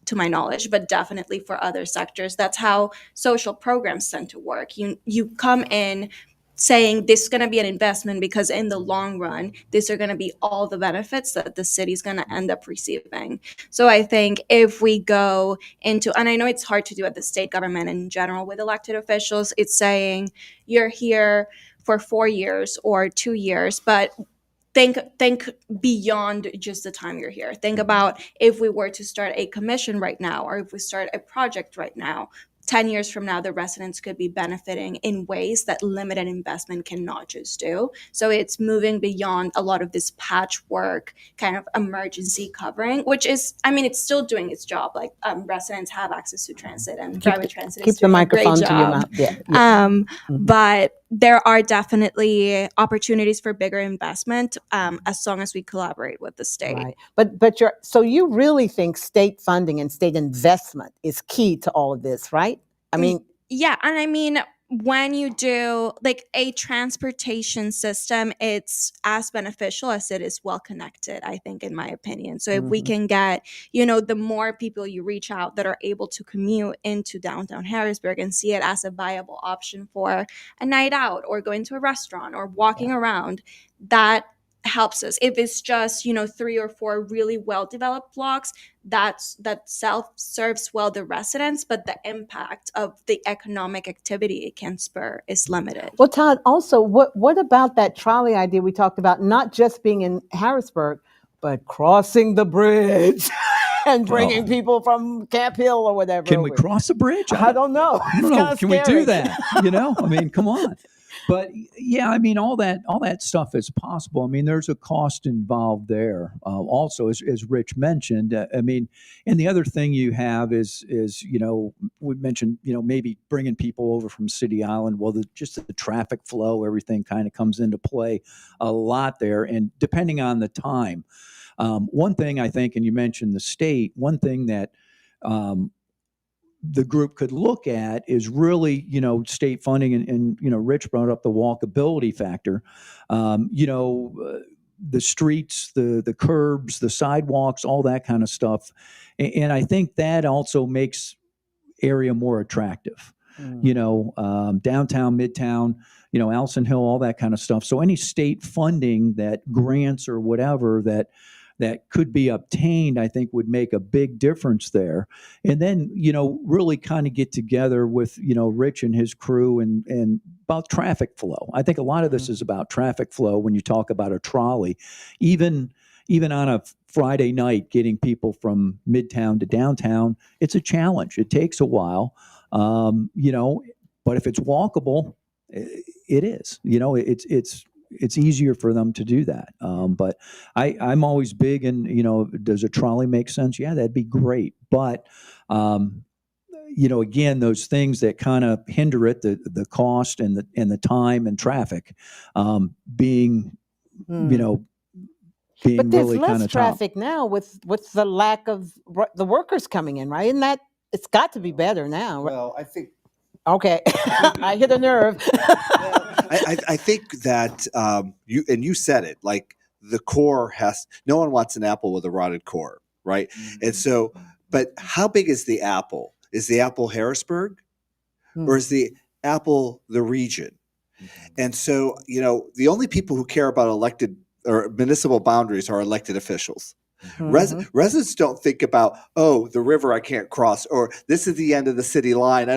to my knowledge, but definitely for other sectors. That's how social programs tend to work. You come in saying this is going to be an investment because in the long run, these are going to be all the benefits that the city's going to end up receiving. So I think if we go into, and I know it's hard to do at the state government in general with elected officials, it's saying you're here for 4 years or 2 years, but think beyond just the time you're here. Think about if we were to start a commission right now, or if we start a project right now, 10 years from now, the residents could be benefiting in ways that limited investment cannot just do. So it's moving beyond a lot of this patchwork kind of emergency covering, which is, it's still doing its job. Like residents have access to transit, and private transit is doing a great job. Keep the microphone to your mouth. But there are definitely opportunities for bigger investment as long as we collaborate with the state. Right. But so you really think state funding and state investment is key to all of this, right? Yeah, and when you do like a transportation system, it's as beneficial as it is well connected, I think, in my opinion. So if we can get, the more people you reach out that are able to commute into downtown Harrisburg and see it as a viable option for a night out or going to a restaurant or walking around, that helps us. If it's just 3 or 4 really well developed blocks, that serves well the residents, but the impact of the economic activity it can spur is limited. Well, Todd, also, what about that trolley idea we talked about, not just being in Harrisburg, but crossing the bridge and bringing people from Camp Hill or whatever? Can we cross a bridge? I don't know. I don't know. Can we do that? Come on. But yeah, all that stuff is possible. There's a cost involved there. Also, as Rich mentioned, and the other thing you have is we mentioned maybe bringing people over from City Island. Well, just the traffic flow, everything kind of comes into play a lot there, and depending on the time. One thing I think, and you mentioned the state. One thing that the group could look at is really, state funding, and Rich brought up the walkability factor. The streets, the curbs, the sidewalks, all that kind of stuff. And I think that also makes area more attractive. Downtown, midtown, Allison Hill, all that kind of stuff. So any state funding, that grants or whatever that could be obtained, I think would make a big difference there. And then, really kind of get together with, Rich and his crew and about traffic flow. I think a lot of this is about traffic flow when you talk about a trolley. Even on a Friday night, getting people from midtown to downtown, it's a challenge. It takes a while, but if it's walkable, it is. It's easier for them to do that. But I'm always big in, does a trolley make sense? Yeah, that'd be great. But, again, those things that kind of hinder it, the cost and the time and traffic, being But there's really kind less of traffic now with the lack of the workers coming in, right? And that it's got to be better now. Right? Well, I think Okay, I hit a nerve. I think that you said it, like the core no one wants an apple with a rotted core, right? And so, but how big is the apple? Is the apple Harrisburg, or is the apple the region? And so, the only people who care about elected or municipal boundaries are elected officials. Residents don't think about, the river I can't cross, or this is the end of the city line.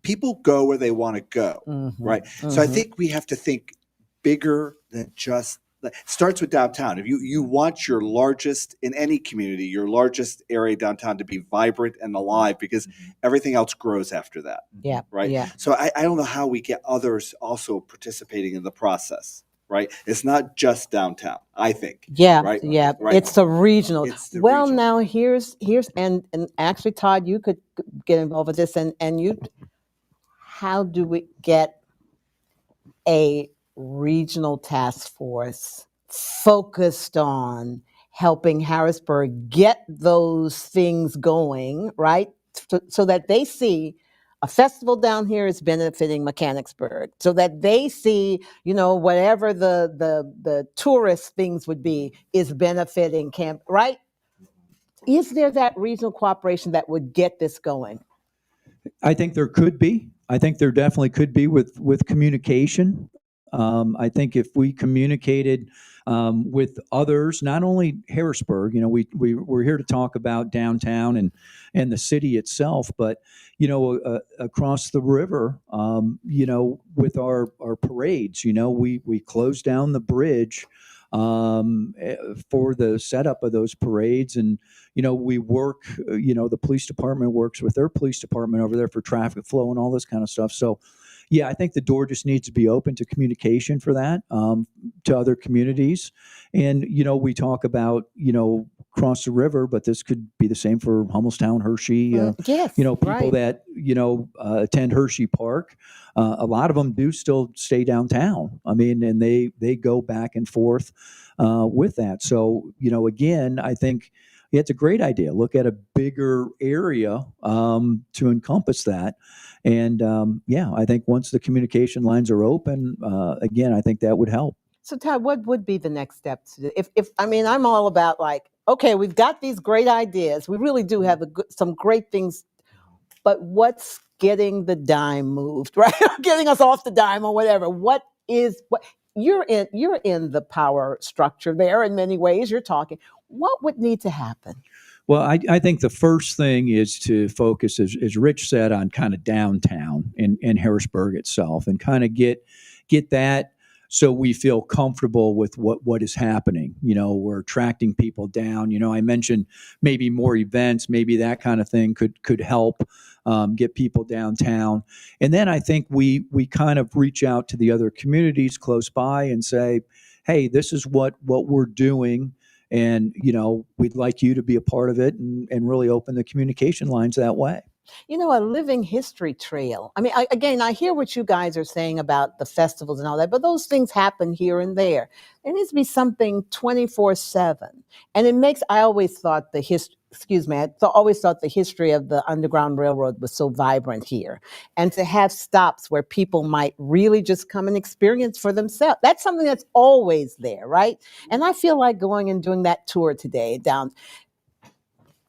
People go where they want to go, right? So I think we have to think bigger than just. It starts with downtown. If you want your largest, in any community, your largest area downtown to be vibrant and alive, because everything else grows after that. Yeah. Right. Yeah. So I don't know how we get others also participating in the process. Right. It's not just downtown, I think. Yeah. Right. Yeah. Right. It's the regional. Regional. Now here's and actually, Todd, you could get involved with this, and you. How do we get a regional task force focused on helping Harrisburg get those things going, right? So that they see a festival down here is benefiting Mechanicsburg, so that they see, whatever the tourist things would be is benefiting camp, right? Is there that regional cooperation that would get this going? I think there could be. I think there definitely could be with communication. I think if we communicated with others, not only Harrisburg, we're here to talk about downtown and the city itself, but across the river, with our parades, we closed down the bridge for the setup of those parades, and we work. The police department works with their police department over there for traffic flow and all this kind of stuff. So. Yeah, I think the door just needs to be open to communication for that, to other communities. And, we talk about, across the river, but this could be the same for Hummelstown, Hershey, yes, people right. that, attend Hershey Park. A lot of them do still stay downtown. I mean, and they go back and forth with that. So, again, I think it's a great idea. Look at a bigger area to encompass that. And I think once the communication lines are open, again, I think that would help. So, Todd, what would be the next steps? If I'm all about okay, we've got these great ideas. We really do have some great things, but what's getting the dime moved, right? Getting us off the dime or whatever. What you're in the power structure there in many ways. You're talking. What would need to happen? Well, I think the first thing is to focus, as Rich said, on kind of downtown in Harrisburg itself, and kind of get that so we feel comfortable with what is happening. We're attracting people down. I mentioned maybe more events, maybe that kind of thing could help get people downtown. And then I think we kind of reach out to the other communities close by and say, hey, this is what we're doing. And, we'd like you to be a part of it and really open the communication lines that way. A living history trail. I mean, I hear what you guys are saying about the festivals and all that, but those things happen here and there. There needs to be something 24/7. And I always thought the excuse me, always thought the history of the Underground Railroad was so vibrant here. And to have stops where people might really just come and experience for themselves, that's something that's always there, right? And I feel like going and doing that tour today down.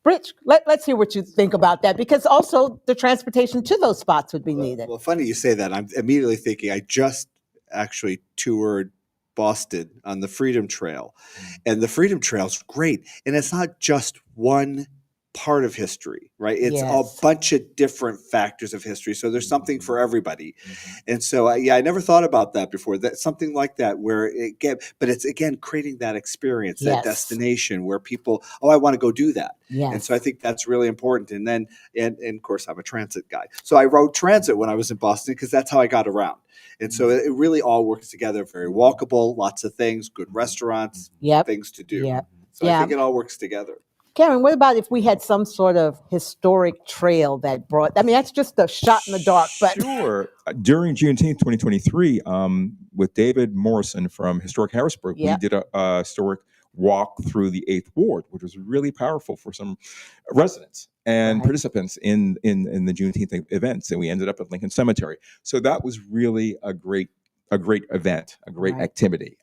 Rich, let's hear what you think about that, because also the transportation to those spots would be needed. Well, funny you say that. I'm immediately thinking I just actually toured Boston on the Freedom Trail, and the Freedom Trail is great. And it's not just one part of history, right? It's a Yes. bunch of different factors of history. So there's something for everybody. And so, I never thought about that before. That something like that, where but it's again creating that experience, that Yes. destination where people, I want to go do that. Yes. And so I think that's really important. And then, and of course, I'm a transit guy. So I rode transit when I was in Boston because that's how I got around. And so it really all works together. Very walkable, lots of things, good restaurants, Yep. things to do. Yep. So Yeah. I think it all works together. Karen, what about if we had some sort of historic trail that brought, I mean, that's just a shot in the dark, but. Sure. During Juneteenth 2023, with David Morrison from Historic Harrisburg, Yeah. we did a historic walk through the 8th Ward, which was really powerful for some residents and Right. participants in the Juneteenth events. And we ended up at Lincoln Cemetery. So that was really a great event, a great Right. activity.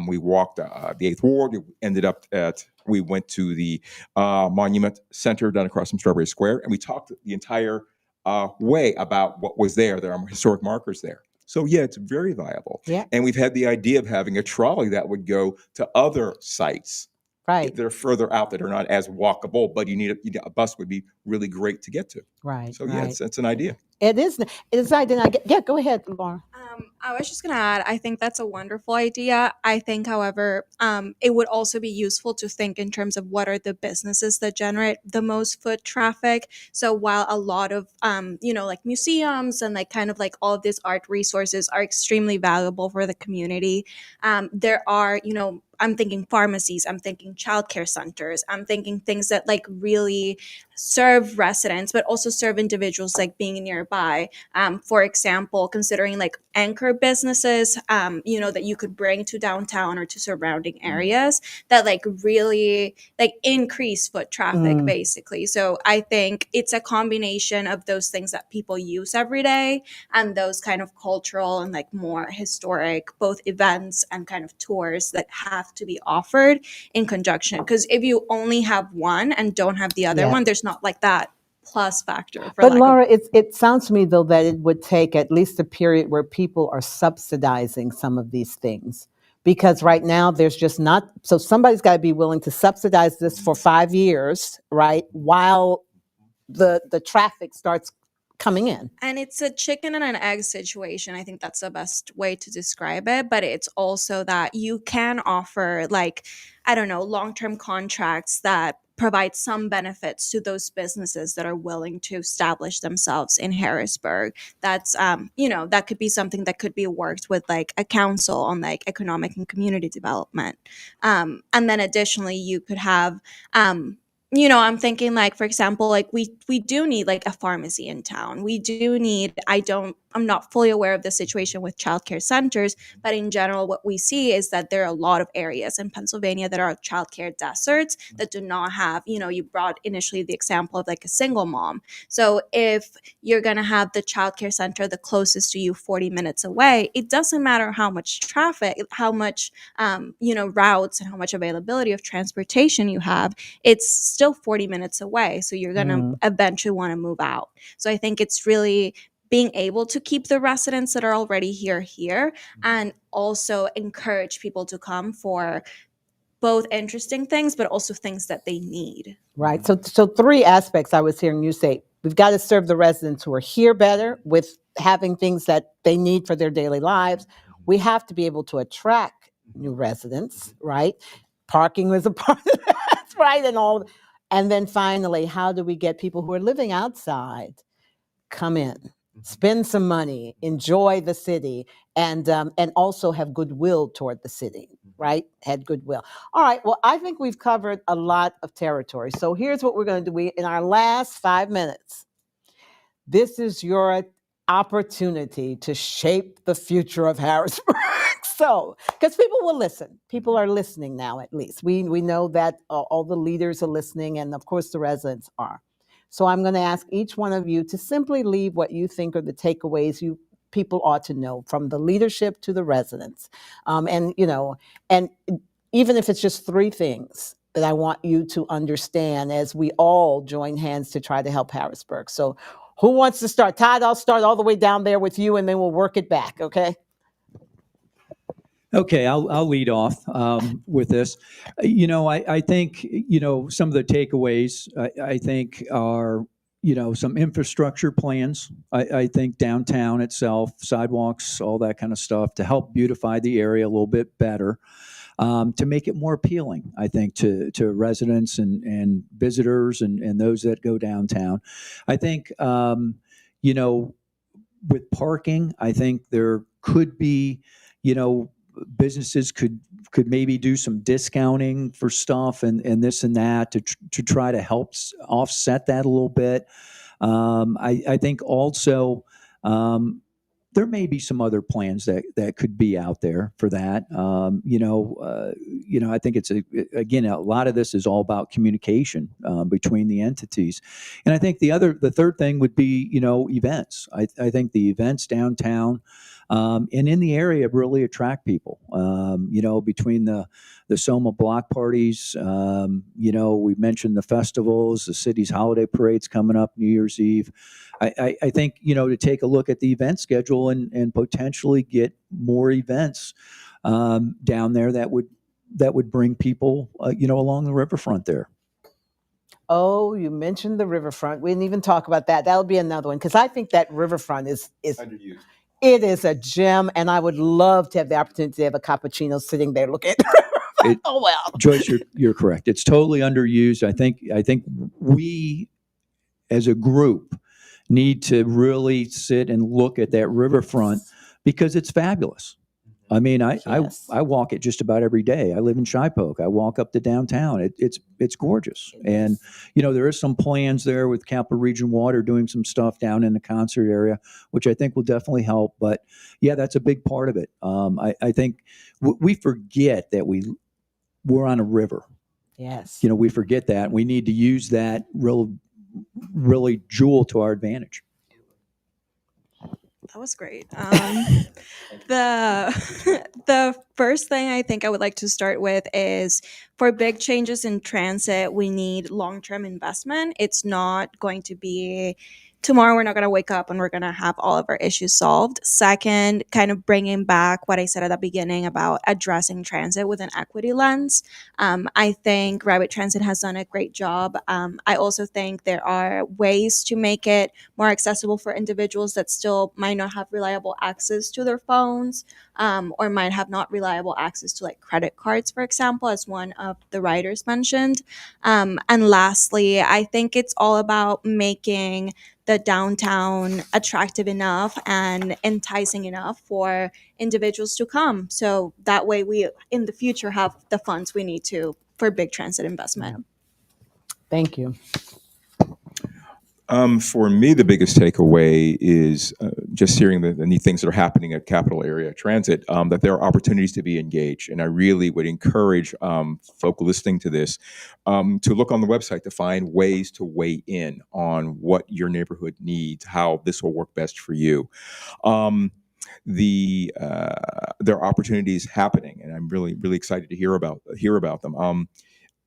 We walked the 8th Ward. We went to the Monument Center down across from Strawberry Square, and we talked the entire way about what was there. There are historic markers there. So yeah, it's very viable. Yeah. And we've had the idea of having a trolley that would go to other sites Right. that are further out that are not as walkable, but a bus would be really great to get to. Right. So yeah, right. it's an idea. It is. I did not get. Yeah, go ahead, Laura. I was just going to add, I think that's a wonderful idea. I think, however, it would also be useful to think in terms of what are the businesses that generate the most foot traffic. So while a lot of, like museums and like kind of like all of these art resources are extremely valuable for the community, there are, I'm thinking pharmacies, I'm thinking childcare centers, I'm thinking things that like really serve residents, but also serve individuals like being nearby. For example, considering like anchor businesses, that you could bring to downtown or to surrounding areas that like really like increase foot traffic, basically. So I think it's a combination of those things that people use every day and those kind of cultural and like more historic both events and kind of tours that have to be offered in conjunction. Because if you only have one and don't have the other one, there's not like that plus factor. But Laura, it sounds to me though that it would take at least a period where people are subsidizing some of these things. Because right now there's just not, so somebody's got to be willing to subsidize this for 5 years, right? While the traffic starts coming in. And it's a chicken and an egg situation. I think that's the best way to describe it. But it's also that you can offer like, I don't know, long-term contracts that provide some benefits to those businesses that are willing to establish themselves in Harrisburg. That's, that could be something that could be worked with like a council on like economic and community development. And then additionally, you could have, I'm thinking like, for example, like we do need like a pharmacy in town. We do need, I'm not fully aware of the situation with childcare centers, but in general, what we see is that there are a lot of areas in Pennsylvania that are childcare deserts that do not have, you brought initially the example of like a single mom. So if you're going to have the childcare center the closest to you 40 minutes away, it doesn't matter how much traffic, how much, routes and how much availability of transportation you have, it's still 40 minutes away. So you're going to eventually want to move out. So I think it's really being able to keep the residents that are already here, and also encourage people to come for both interesting things, but also things that they need. Right. So 3 aspects I was hearing you say. We've got to serve the residents who are here better with having things that they need for their daily lives. We have to be able to attract new residents, right? Parking was a part of that, right? And then finally, how do we get people who are living outside come in, spend some money, enjoy the city, and also have goodwill toward the city, right? Had goodwill. All right. Well, I think we've covered a lot of territory. So here's what we're going to do. In our last 5 minutes, this is your opportunity to shape the future of Harrisburg. So, because people will listen. People are listening now, at least. We know that all the leaders are listening, and of course the residents are. So I'm going to ask each one of you to simply leave what you think are the takeaways you people ought to know, from the leadership to the residents. And even if it's just 3 things that I want you to understand as we all join hands to try to help Harrisburg. So who wants to start? Todd, I'll start all the way down there with you, and then we'll work it back, okay? Okay, I'll lead off with this. I think, some of the takeaways, I think are, some infrastructure plans. I think downtown itself, sidewalks, all that kind of stuff to help beautify the area a little bit better, to make it more appealing, I think, to residents and visitors and those that go downtown. I think, with parking, I think there could be, businesses could maybe do some discounting for stuff and this and that to try to help offset that a little bit. I think also there may be some other plans that could be out there for that. I think again, a lot of this is all about communication between the entities. And I think the third thing would be, events. I think the events downtown and in the area really attract people. Between the Soma block parties, we mentioned the festivals, the city's holiday parades coming up, New Year's Eve. I think, to take a look at the event schedule and potentially get more events down there that would bring people, along the riverfront there. Oh, you mentioned the riverfront. We didn't even talk about that. That'll be another one, because I think that riverfront is Underused. it is a gem, and I would love to have the opportunity to have a cappuccino sitting there looking at the riverfront. Oh well, Joyce, you're correct. It's totally underused. I think we, as a group, need to really sit and look at that riverfront because it's fabulous. I mean, Yes. I walk it just about every day. I live in Shipoke. I walk up to downtown. It's gorgeous. And, there is some plans there with Capital Region Water doing some stuff down in the concert area, which I think will definitely help. But yeah, that's a big part of it. I think we forget that we're on a river. Yes. We forget that. We need to use that really jewel to our advantage. That was great. The first thing I think I would like to start with is, for big changes in transit, we need long-term investment. It's not going to be tomorrow. We're not going to wake up and we're going to have all of our issues solved. Second, kind of bringing back what I said at the beginning about addressing transit with an equity lens. I think Rabbittransit has done a great job. I also think there are ways to make it more accessible for individuals that still might not have reliable access to their phones, or might have not reliable access to, like, credit cards, for example, as one of the writers mentioned. And lastly, I think it's all about making the downtown attractive enough and enticing enough for individuals to come. So that way we, in the future, have the funds we need for big transit investment. Thank you. For me, the biggest takeaway is just hearing the neat things that are happening at Capital Area Transit, that there are opportunities to be engaged. And I really would encourage folk listening to this to look on the website to find ways to weigh in on what your neighborhood needs, how this will work best for you. There are opportunities happening, and I'm really, really excited to hear about them.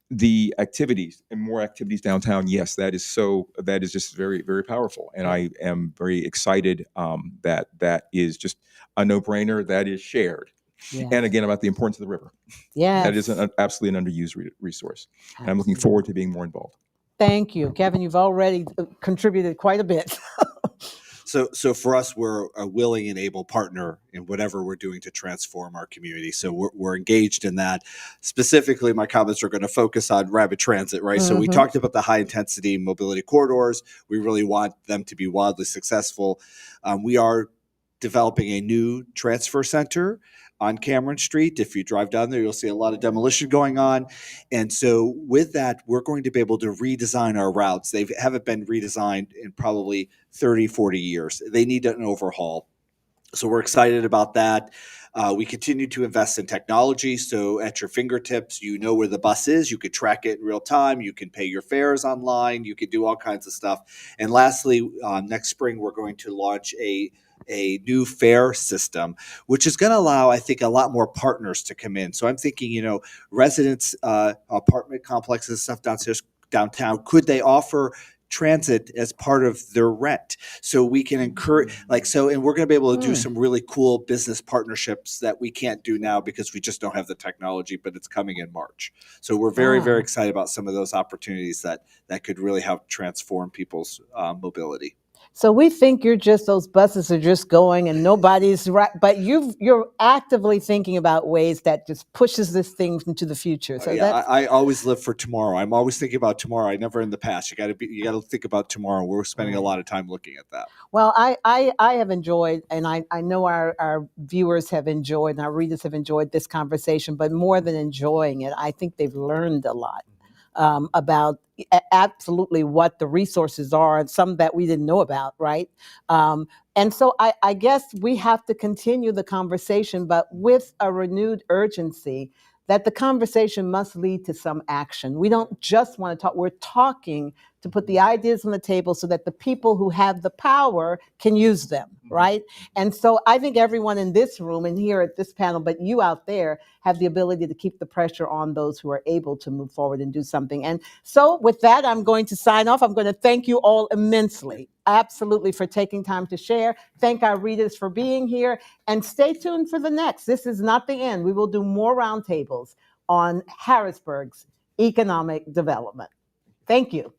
The activities and more activities downtown, yes, that is just very, very powerful. And I am very excited that is just a no-brainer that is shared. Yes. And again, about the importance of the river. Yes. That is absolutely an underused resource. And I'm looking forward to being more involved. Thank you, Kevin. You've already contributed quite a bit. So for us, we're a willing and able partner in whatever we're doing to transform our community. So we're engaged in that. Specifically, my comments are going to focus on Rabbittransit, right? So we talked about the high intensity mobility corridors. We really want them to be wildly successful. We are developing a new transfer center on Cameron Street. If you drive down there, you'll see a lot of demolition going on. And so with that, we're going to be able to redesign our routes. They haven't been redesigned in probably 30, 40 years. They need an overhaul. So we're excited about that. We continue to invest in technology, so at your fingertips, you know where the bus is. You could track it in real time. You can pay your fares online. You can do all kinds of stuff. And lastly, next spring, we're going to launch a new fare system, which is going to allow, I think, a lot more partners to come in. So I'm thinking, residents, apartment complexes, stuff downtown, could they offer transit as part of their rent, so we can encourage, and we're going to be able to do some really cool business partnerships that we can't do now because we just don't have the technology, but it's coming in March. So we're very, very excited about some of those opportunities that could really help transform people's mobility. So we think those buses are just going and nobody's right, but you're actively thinking about ways that just pushes this thing into the future. So I always live for tomorrow. I'm always thinking about tomorrow. I never in the past. You got to think about tomorrow. We're spending a lot of time looking at that. Well, I have enjoyed, and I know our viewers have enjoyed, and our readers have enjoyed this conversation, but more than enjoying it, I think they've learned a lot about absolutely what the resources are, and some that we didn't know about, right? And so I guess we have to continue the conversation, but with a renewed urgency that the conversation must lead to some action. We don't just want to talk, we're talking to put the ideas on the table so that the people who have the power can use them, right? And so I think everyone in this room and here at this panel, but you out there, have the ability to keep the pressure on those who are able to move forward and do something. And so with that, I'm going to sign off. I'm going to thank you all immensely, absolutely, for taking time to share. Thank our readers for being here, and stay tuned for the next. This is not the end. We will do more roundtables on Harrisburg's economic development. Thank you.